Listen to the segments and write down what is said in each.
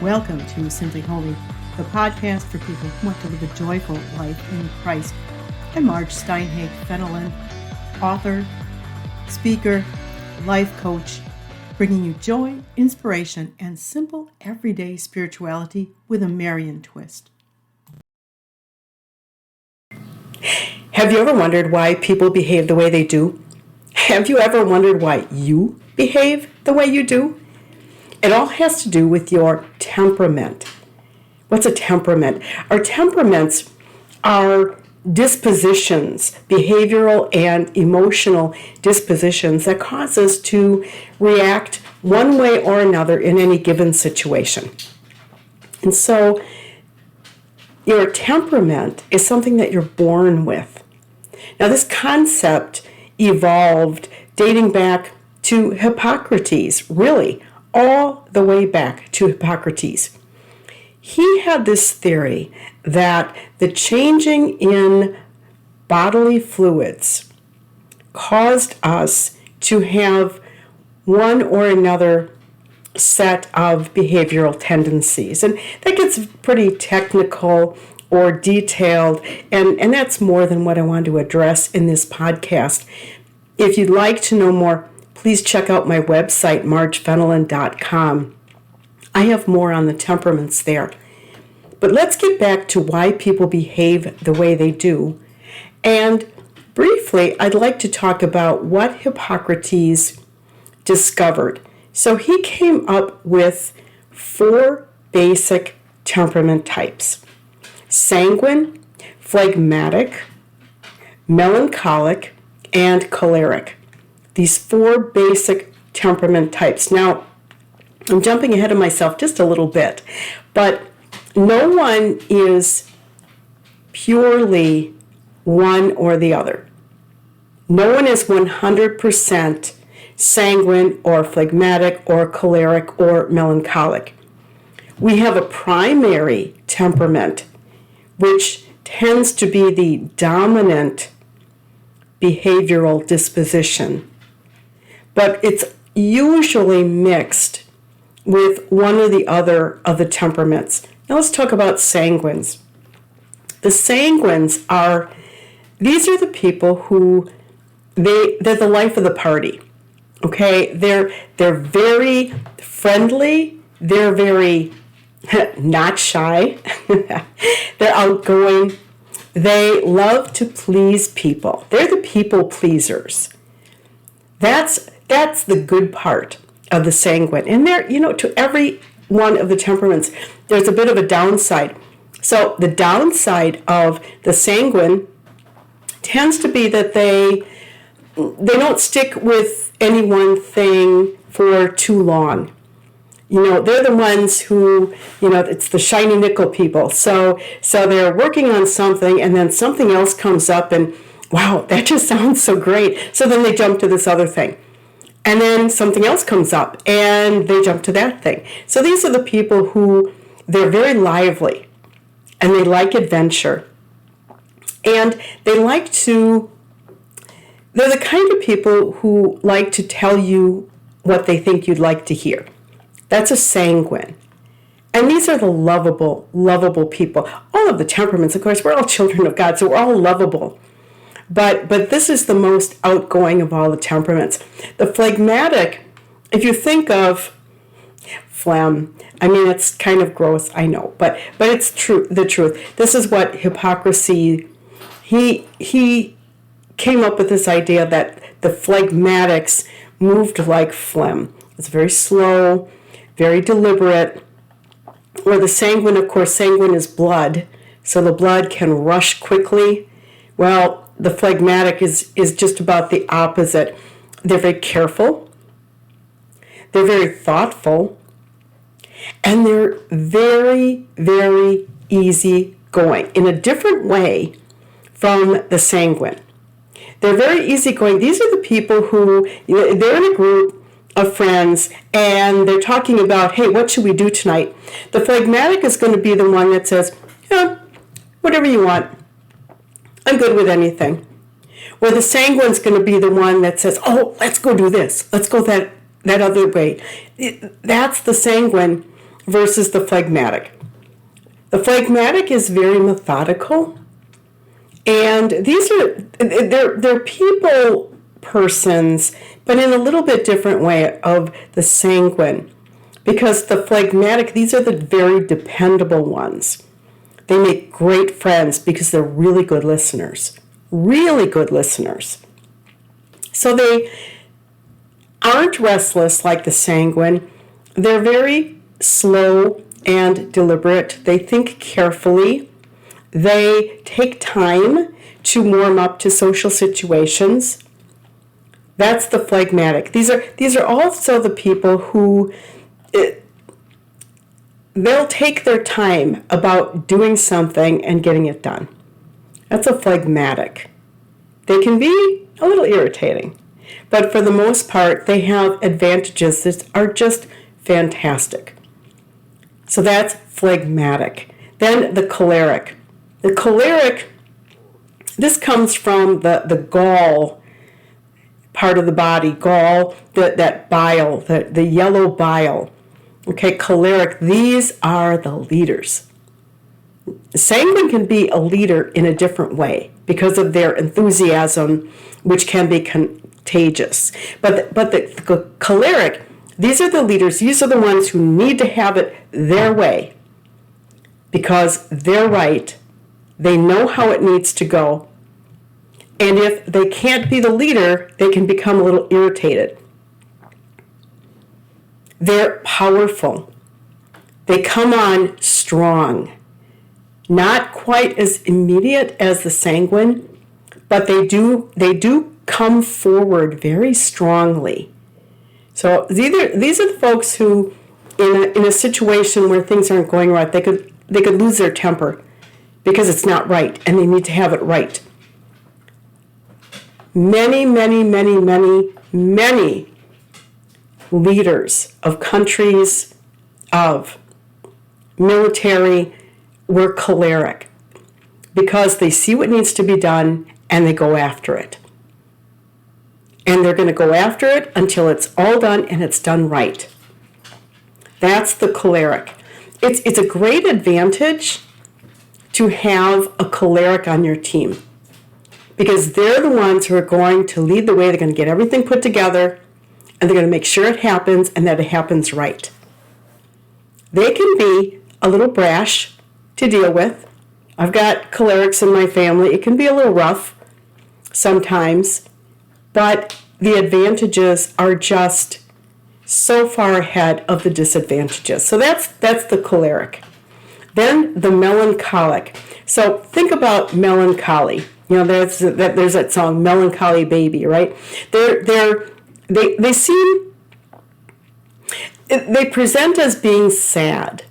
Welcome to Simply Holy, the podcast for people who want to live a joyful life in Christ. I'm Marge Steinhage-Fenelon, author, speaker, life coach, bringing you joy, inspiration, and simple everyday spirituality with a Marian twist. Have you ever wondered why people behave the way they do? Have you ever wondered why you behave the way you do? It all has to do with your temperament. What's a temperament? Our temperaments are dispositions, behavioral and emotional dispositions that cause us to react one way or another in any given situation. And so your temperament is something that you're born with. Now, this concept evolved dating back to Hippocrates, really, all the way back to Hippocrates. He had this theory that the changing in bodily fluids caused us to have one or another set of behavioral tendencies. And that gets pretty technical or detailed, and that's more than what I want to address in this podcast. If you'd like to know more, please check out my website, margefenelon.com. I have more on the temperaments there. But let's get back to why people behave the way they do. And briefly, I'd like to talk about what Hippocrates discovered. So he came up with 4 basic temperament types: sanguine, phlegmatic, melancholic, and choleric. These 4 basic temperament types. Now, I'm jumping ahead of myself just a little bit, but no one is purely one or the other. No one is 100% sanguine or phlegmatic or choleric or melancholic. We have a primary temperament, which tends to be the dominant behavioral disposition, but it's usually mixed with one or the other of the temperaments. Now let's talk about sanguines. The sanguines these are the people who, they're the life of the party. Okay, they're very friendly, they're very not shy, they're outgoing, they love to please people. They're the people pleasers. That's the good part of the sanguine. And there, to every one of the temperaments, there's a bit of a downside. So the downside of the sanguine tends to be that they don't stick with any one thing for too long. They're the ones who, it's the shiny nickel people. So they're working on something, and then something else comes up, and wow, that just sounds so great. So then they jump to this other thing. And then something else comes up, and they jump to that thing. So these are the people who, they're very lively, and they like adventure. And they're the kind of people who like to tell you what they think you'd like to hear. That's a sanguine. And these are the lovable people. All of the temperaments, of course, we're all children of God, so we're all lovable. But this is the most outgoing of all the temperaments. The phlegmatic, if you think of phlegm, it's kind of gross, I know, but it's true. The truth. This is what Hippocrates, he came up with this idea that the phlegmatics moved like phlegm. It's very slow, very deliberate. Or the sanguine, of course, sanguine is blood, so the blood can rush quickly. Well, the phlegmatic is just about the opposite. They're very careful, they're very thoughtful, and they're very, very easygoing in a different way from the sanguine. They're very easygoing. These are the people who, they're in a group of friends, and they're talking about, hey, what should we do tonight? The phlegmatic is going to be the one that says, yeah, whatever you want. I'm good with anything. Where the sanguine's going to be the one that says, oh, let's go do this. Let's go that other way. That's the sanguine. versus the phlegmatic. The phlegmatic is very methodical, and they're people persons, but in a little bit different way of the sanguine. Because the phlegmatic, these are the very dependable ones. They make great friends because they're really good listeners. Really good listeners. So they aren't restless like the sanguine. They're very slow and deliberate. They think carefully. They take time to warm up to social situations. That's the phlegmatic. These are also the people who they'll take their time about doing something and getting it done. That's a phlegmatic. They can be a little irritating, but for the most part, they have advantages that are just fantastic. So that's phlegmatic. Then the choleric. The choleric, this comes from the gall part of the body, gall, that bile, the yellow bile. Okay, choleric, these are the leaders. Sanguine can be a leader in a different way because of their enthusiasm, which can be contagious. But the choleric, these are the leaders, these are the ones who need to have it their way because they're right, they know how it needs to go, and if they can't be the leader, they can become a little irritated. They're powerful. They come on strong. Not quite as immediate as the sanguine, but they do come forward very strongly. So these are the folks who, in a situation where things aren't going right, they could lose their temper because it's not right, and they need to have it right. Many, many, many, many, many leaders of countries, of military, were choleric because they see what needs to be done and they go after it. And they're going to go after it until it's all done and it's done right. That's the choleric. It's a great advantage to have a choleric on your team because they're the ones who are going to lead the way. They're going to get everything put together, and they're going to make sure it happens and that it happens right. They can be a little brash to deal with. I've got cholerics in my family. It can be a little rough sometimes, but the advantages are just so far ahead of the disadvantages. So that's the choleric. Then the melancholic. So think about melancholy. You know, there's that song, Melancholy Baby, right? They present as being sad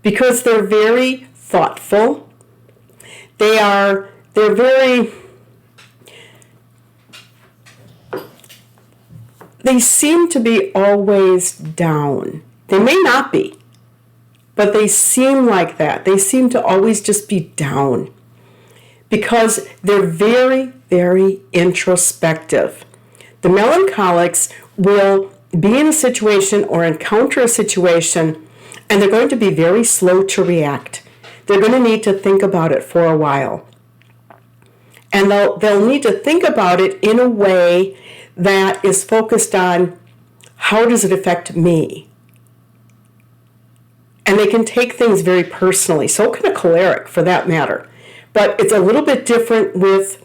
because they're very thoughtful. They're very, they seem to be always down. They may not be, but they seem like that. They seem to always just be down because they're very, very introspective. The melancholics will be in a situation or encounter a situation, and they're going to be very slow to react. They're going to need to think about it for a while. And they'll need to think about it in a way that is focused on how does it affect me? And they can take things very personally. So can a choleric, for that matter. But it's a little bit different with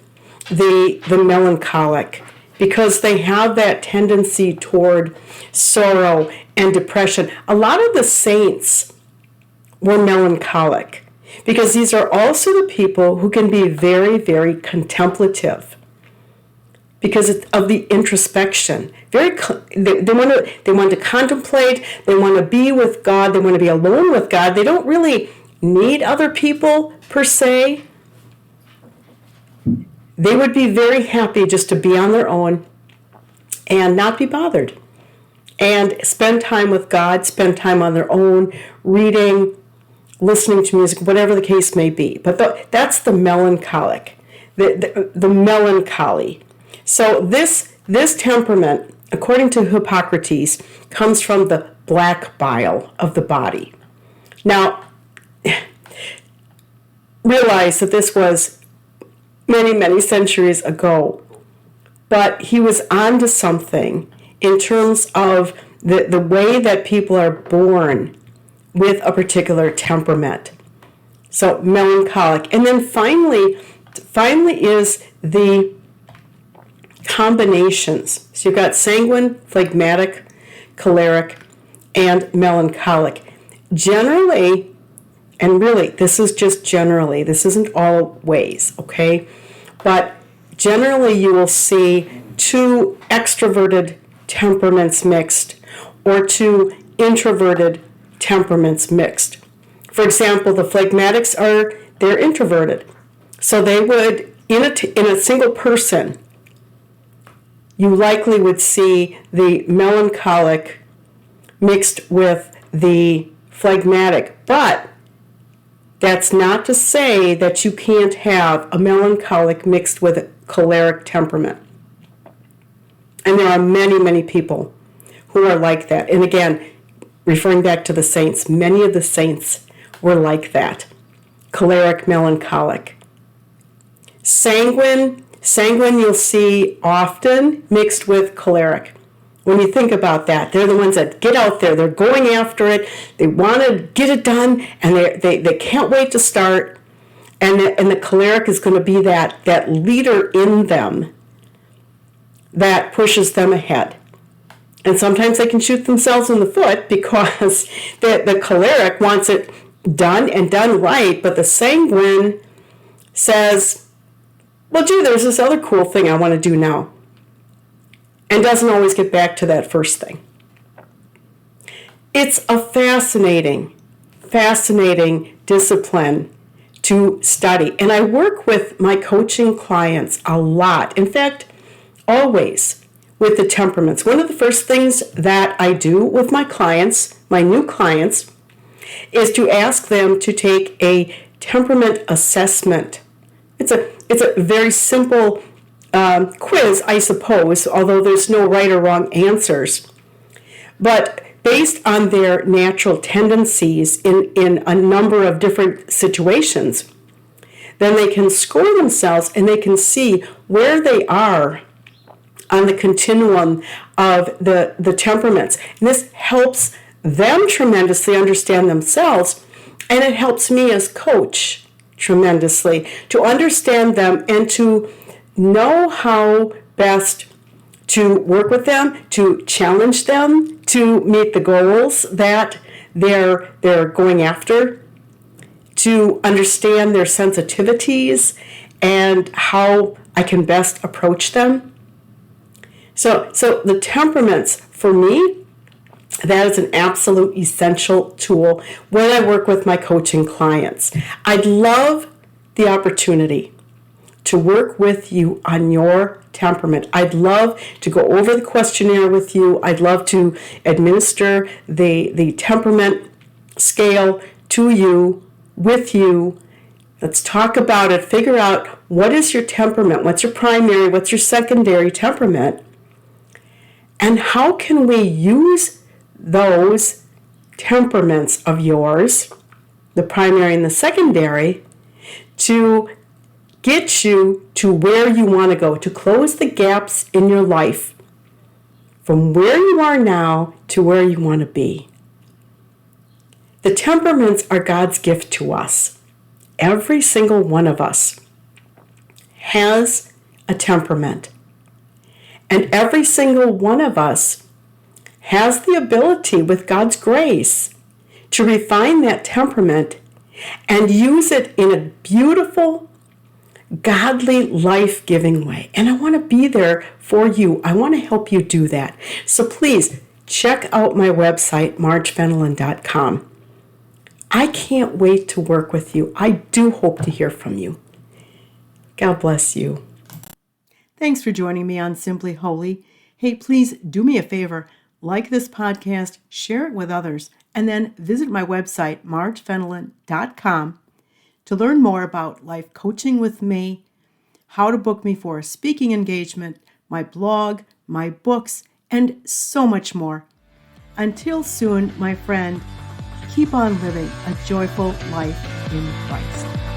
the melancholic because they have that tendency toward sorrow and depression. A lot of the saints were melancholic because these are also the people who can be very, very contemplative because of the introspection. They want to contemplate, they want to be with God, they want to be alone with God. They don't really need other people per se. They would be very happy just to be on their own and not be bothered and spend time with God, spend time on their own, reading, listening to music, whatever the case may be. But that's the melancholic, the melancholy. So this temperament, according to Hippocrates, comes from the black bile of the body. Now, realize that this was many, many centuries ago, but he was onto something in terms of the way that people are born with a particular temperament. So melancholic. And then finally is the combinations. So you've got sanguine, phlegmatic, choleric, and melancholic. Generally, and really, this is just generally, this isn't always, okay? But generally, you will see two extroverted temperaments mixed or two introverted temperaments mixed. For example, the phlegmatics they're introverted. So they would, in a single person, you likely would see the melancholic mixed with the phlegmatic. But that's not to say that you can't have a melancholic mixed with a choleric temperament. And there are many, many people who are like that. And again, referring back to the saints, many of the saints were like that. Choleric, melancholic. Sanguine you'll see often mixed with choleric. When you think about that, they're the ones that get out there, they're going after it, they want to get it done, and they can't wait to start. And the choleric is going to be that leader in them that pushes them ahead. And sometimes they can shoot themselves in the foot because the choleric wants it done and done right, but the sanguine says, well, gee, there's this other cool thing I want to do now. And doesn't always get back to that first thing. It's a fascinating discipline to study. And I work with my coaching clients a lot. In fact, always with the temperaments. One of the first things that I do with my clients, my new clients, is to ask them to take a temperament assessment. It's a very simple quiz, I suppose, although there's no right or wrong answers. But based on their natural tendencies in a number of different situations, then they can score themselves and they can see where they are on the continuum of the temperaments. And this helps them tremendously understand themselves, and it helps me as coach tremendously to understand them and to know how best to work with them, to challenge them, to meet the goals that they're going after, to understand their sensitivities and how I can best approach them. So the temperaments, for me, that is an absolute essential tool when I work with my coaching clients. I'd love the opportunity to work with you on your temperament. I'd love to go over the questionnaire with you. I'd love to administer the temperament scale to you, with you. Let's talk about it. Figure out what is your temperament, what's your primary, what's your secondary temperament, and how can we use those temperaments of yours, the primary and the secondary, to get you to where you want to go, to close the gaps in your life from where you are now to where you want to be. The temperaments are God's gift to us. Every single one of us has a temperament. And every single one of us has the ability, with God's grace, to refine that temperament and use it in a beautiful, godly, life-giving way. And I want to be there for you. I want to help you do that. So please check out my website, margefenelon.com. I can't wait to work with you. I do hope to hear from you. God bless you. Thanks for joining me on Simply Holy. Hey, please do me a favor. Like this podcast, share it with others, and then visit my website, margefenelon.com, to learn more about life coaching with me, how to book me for a speaking engagement, my blog, my books, and so much more. Until soon, my friend, keep on living a joyful life in Christ.